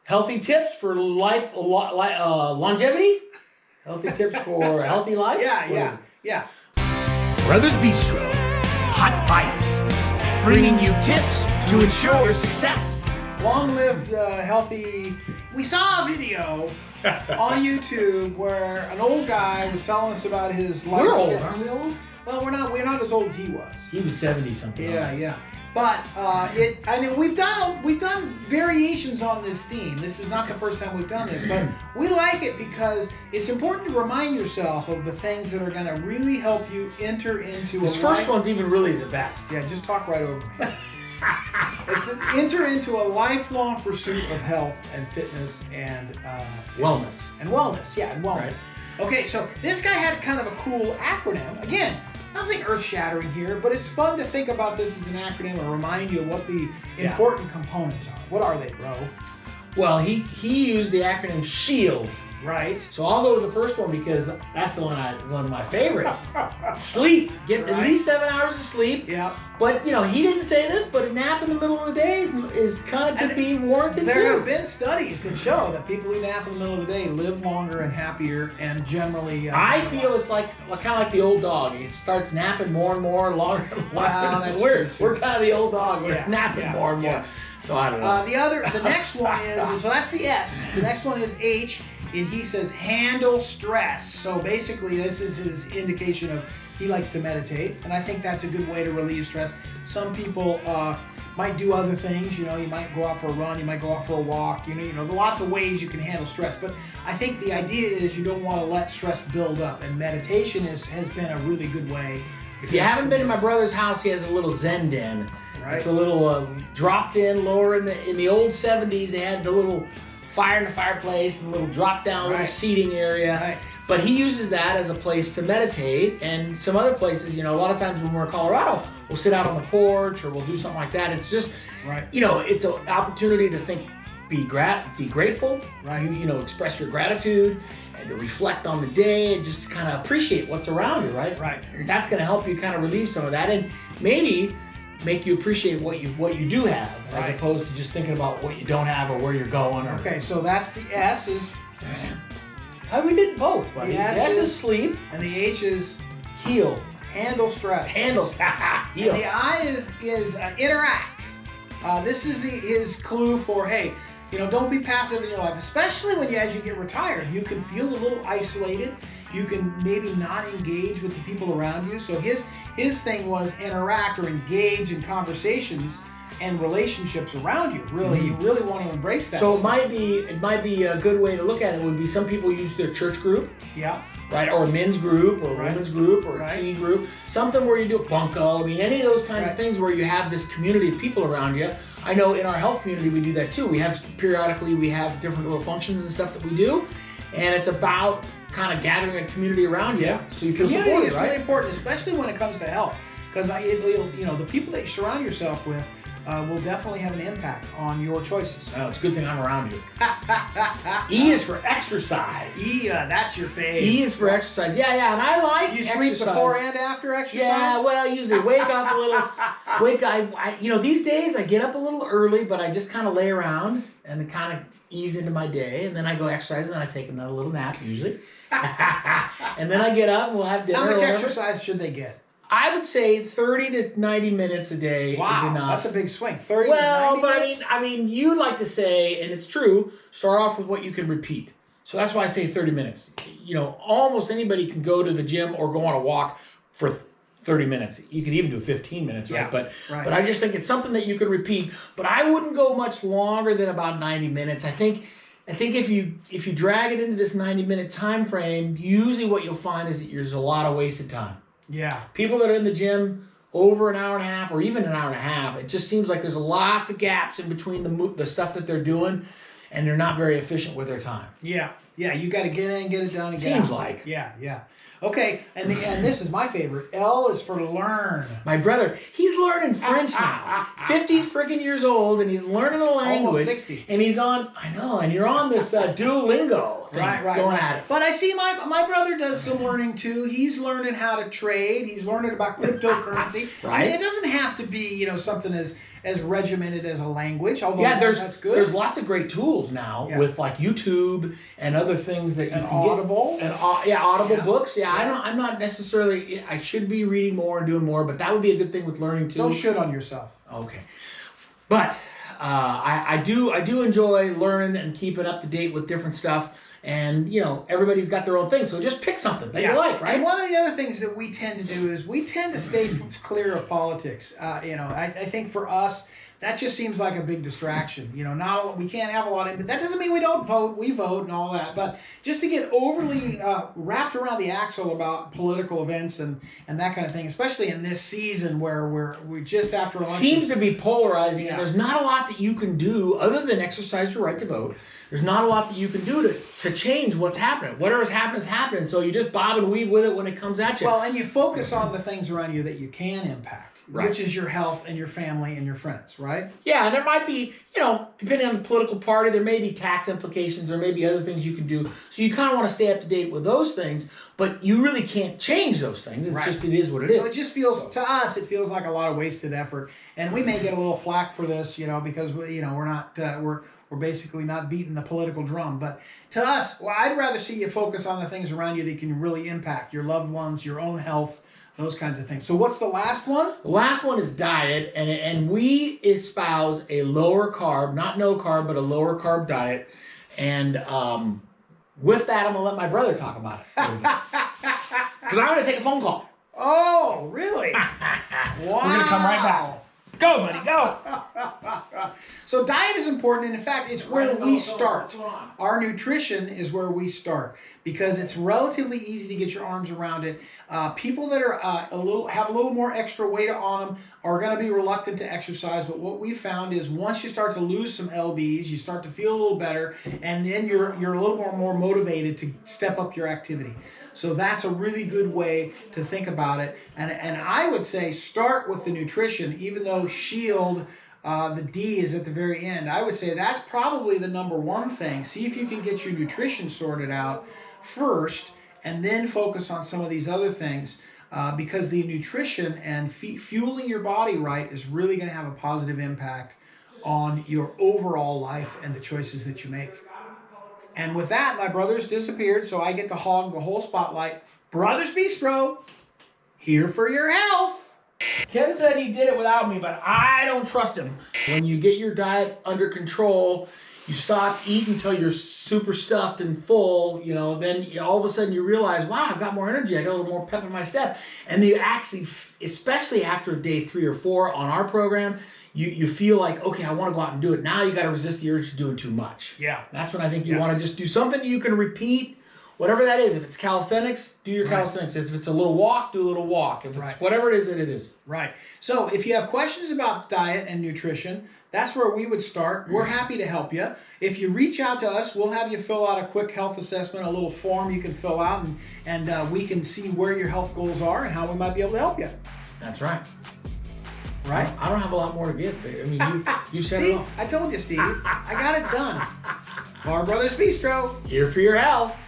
Healthy tips for longevity? Healthy tips for a healthy life? Yeah. Brothers Bistro, Hot Bytes, bringing you tips to ensure your success. Long-lived, healthy. We saw a video on YouTube where an old guy was telling us about his life We're old, tips. aren't we old? Well, we're not as old as he was. He was 70-something. Yeah. But we've done variations on this theme. This is not the first time we've done this, but we like it because it's important to remind yourself of the things that are going to really help you enter into This first one's even really the best. Yeah, just talk right over me. Enter into a lifelong pursuit of health and fitness and Wellness. And wellness. Right. Okay, so this guy had kind of a cool acronym. Again, nothing earth-shattering here, but it's fun to think about this as an acronym and remind you of what the important components are. What are they, bro? Well, he used the acronym SHIELD. Right. So I'll go with the first one because that's the one of my favorites. Sleep. Get at least 7 hours of sleep. Yeah. But he didn't say this, but a nap in the middle of the day is kind of could be warranted there too. There have been studies that show that people who nap in the middle of the day live longer and happier and generally. I feel it's kind of like the old dog. He starts napping more and more, longer and longer. Wow, that's we're true. kind of the old dog. We're napping more and more. So I don't know. The next one is so that's the S. The next one is H. And he says, handle stress. So basically, this is his indication of he likes to meditate. And I think that's a good way to relieve stress. Some people might do other things. You might go out for a run. You might go out for a walk. There are lots of ways you can handle stress. But I think the idea is you don't want to let stress build up. And meditation has been a really good way. If you haven't been to my brother's house, he has a little Zen den. Right. It's a little dropped in lower in the old 70s. They had the little fire in the fireplace and a little drop down little seating area. Right. But he uses that as a place to meditate, and some other places, a lot of times when we're in Colorado, we'll sit out on the porch or we'll do something like that. It's just, it's an opportunity to think, be grateful, right? Express your gratitude and to reflect on the day and just kind of appreciate what's around you, right? Right. And that's going to help you kind of relieve some of that and maybe make you appreciate what you do have, as opposed to just thinking about what you don't have or where you're going. Okay, so that's the S is. We did both, buddy. The S is sleep, and the H is heal, handle stress. Heal. And the I is interact. This is his clue for don't be passive in your life, especially as you get retired. You can feel a little isolated. You can maybe not engage with the people around you. So his thing was interact or engage in conversations and relationships around you. Really, you really want to embrace that. So it might be a good way to look at it would be some people use their church group. Yeah. Right, or a men's group, or a women's group, or a tea group. Something where you do a bunko. Any of those kinds of things where you have this community of people around you. I know in our health community we do that too. We have different little functions and stuff that we do. And it's about kind of gathering a community around you, so you feel supported, Community is really important, especially when it comes to health, because the people that you surround yourself with will definitely have an impact on your choices. Oh, it's a good thing I'm around you. E is for exercise. That's your fave. E is for exercise. Yeah, and I like You exercise. sleep before and after exercise? Yeah, well, I usually wake up a little. These days I get up a little early, but I just kind of lay around and kind of ease into my day, and then I go exercise, and then I take another little nap usually. And then I get up and we'll have dinner. How much exercise should they get? I would say 30 to 90 minutes a day is enough. That's a big swing. 30 to 90 minutes? I mean, you like to say, and it's true, start off with what you can repeat. So that's why I say 30 minutes. Almost anybody can go to the gym or go on a walk for 30 minutes. You can even do 15 minutes, right? But I just think it's something that you can repeat. But I wouldn't go much longer than about 90 minutes. I think if you drag it into this 90-minute time frame, usually what you'll find is that there's a lot of wasted time. Yeah. People that are in the gym over an hour and a half or even an hour and a half, it just seems like there's lots of gaps in between the stuff that they're doing, and they're not very efficient with their time. Yeah, you got to get in, get it done, and get out. Seems like. Yeah. Okay, and this is my favorite. L is for learn. My brother, he's learning French now. 50 friggin' years old, and he's learning a language. Almost 60. And he's on, I know, and you're on this Duolingo thing going at it. But I see my brother does some learning too. He's learning how to trade. He's learning about cryptocurrency. Right. I mean, it doesn't have to be something as as regimented as a language, although Yeah, that's good. there's lots of great tools now with like YouTube and other things that you and can Audible. get. And Audible books. Yeah, I'm not necessarily. I should be reading more and doing more, but that would be a good thing with learning too. Don't shit on yourself. Okay, but I do enjoy learning and keeping up to date with different stuff. And, everybody's got their own thing. So just pick something that you like, right? And one of the other things that we tend to do is we tend to stay clear of politics. I think for us, that just seems like a big distraction. We can't have a lot of, but that doesn't mean we don't vote. We vote and all that. But just to get overly wrapped around the axle about political events and that kind of thing, especially in this season where we're just after election. Seems to be polarizing, and there's not a lot that you can do other than exercise your right to vote. There's not a lot that you can do to change what's happening. Whatever's happening is happening. So you just bob and weave with it when it comes at you. Well, and you focus on the things around you that you can impact, right, which is your health and your family and your friends, right? Yeah, and there might be, depending on the political party, there may be tax implications. There may be other things you can do. So you kind of want to stay up to date with those things, but you really can't change those things. It's just, it is what it is. So it just feels, to us, it feels like a lot of wasted effort. And we may get a little flack for this, because, we're not, we're basically not beating the political drum. But to us, I'd rather see you focus on the things around you that can really impact your loved ones, your own health, those kinds of things. So what's the last one? The last one is diet, and we espouse a lower carb, not no carb, but a lower carb diet. And with that, I'm going to let my brother talk about it. Because I'm going to take a phone call. Oh, really? Wow. We're going to come right back. Go, buddy, go. So diet is important, and in fact, it's where we start. Our nutrition is where we start because it's relatively easy to get your arms around it. People that are have a little more extra weight on them are going to be reluctant to exercise. But what we found is once you start to lose some lbs, you start to feel a little better, and then you're a little more motivated to step up your activity. So that's a really good way to think about it. And I would say start with the nutrition, even though Shield, the D is at the very end. I would say that's probably the number one thing. See if you can get your nutrition sorted out first, and then focus on some of these other things. Because the nutrition and fueling your body right is really going to have a positive impact on your overall life and the choices that you make. And with that, my brother's disappeared, so I get to hog the whole spotlight. Brothers Bistro, here for your health. Ken said he did it without me, but I don't trust him. When you get your diet under control, you stop eating until you're super stuffed and full, then all of a sudden you realize, wow, I've got more energy. I got a little more pep in my step. And you actually, especially after day 3 or 4 on our program, you feel like, okay, I want to go out and do it. Now you got to resist the urge to doing too much. Yeah. That's when I think you want to just do something you can repeat, whatever that is. If it's calisthenics, do your calisthenics. If it's a little walk, do a little walk. If it's whatever it is that it is. Right. So if you have questions about diet and nutrition, that's where we would start. We're happy to help you. If you reach out to us, we'll have you fill out a quick health assessment, a little form you can fill out, and we can see where your health goals are and how we might be able to help you. That's right. Right? I don't have a lot more to give. I mean, you said it all. I told you, Steve. I got it done. Klar Brothers Bistro. Here for your health.